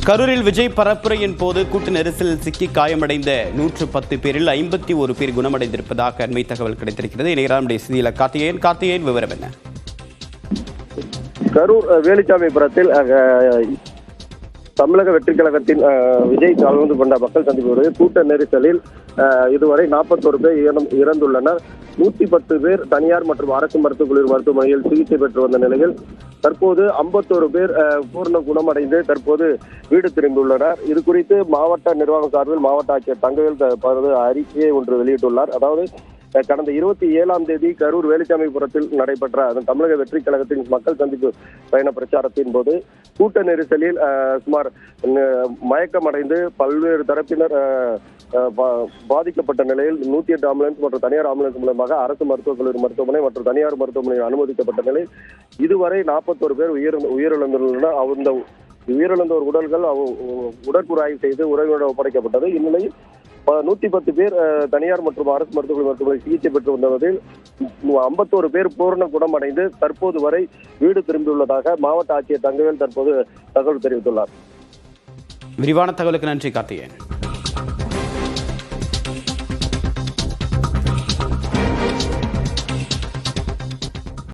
கரூரில் விஜய் பரப்புரையின் போது கூட்ட நெரிசலில் சிக்கி காயமடைந்த 110 பேரில் 51 பேர் குணமடைந்திருப்பதாக அண்மை தகவல் கிடைத்திருக்கிறது. இணையராமுடைய செய்தியில கார்த்திகேயன் விவரம் என்ன? கரூர் வேலுச்சாமிபுரத்தில் தமிழக வெற்றிக் கழகத்தின் விஜய் கலந்து கொண்ட மக்கள் சந்திப்பு கூட்ட நெரிசலில் இதுவரை 41 பேர் இறந்துள்ளனர். 110 பேர் தனியார் மற்றும் அரசு மருத்துவக் கல்லூரி மருத்துவமனையில் சிகிச்சை பெற்று வந்த நிலையில் தற்போது 51 பேர் பூர்ண குணமடைந்து தற்போது வீடு திரும்பியுள்ளனர். இது குறித்து மாவட்ட நிர்வாகம் சார்பில் மாவட்ட ஆட்சியர் தங்கவேல் அறிக்கையை ஒன்று வெளியிட்டுள்ளார். அதாவது கடந்த 27ஆம் தேதி கரூர் வேலுச்சாமிபுரத்தில் நடைபெற்ற தமிழக வெற்றிக் கழகத்தின் மக்கள் சந்திப்பு பயண பிரச்சாரத்தின் போது கூட்ட நெரிசலில் சுமார் மயக்கமடைந்து பல்வேறு தரப்பினர் பாதிக்கப்பட்ட நிலையில் 108 ஆம்புலன்ஸ் மற்றும் தனியார் ஆம்புலன்ஸ் மூலமாக அரசு மருத்துவக் கல்லூரி மருத்துவமனை மற்றும் தனியார் மருத்துவமனையில் அனுமதிக்கப்பட்ட நிலையில் இதுவரை 41 பேர் உயிரிழந்துள்ளனர். அந்த உயிரிழந்தோர் உடல்கள் உடற்கூறு ஆய்வு செய்து உறவினரிடம் ஒப்படைக்கப்பட்டது. இந்நிலையில் 110 பேர் தனியார் மற்றும் அரசு மருத்துவக் மருத்துவமனை சிகிச்சை பெற்று வந்ததில் 51 பேர் பூரண குணமடைந்து தற்போது வரை வீடு திரும்பியுள்ளதாக மாவட்ட ஆட்சியர் தங்கவேல் தற்போது தகவல் தெரிவித்துள்ளார். விரிவான தகவலுக்கு நன்றி கார்த்திகேயன்.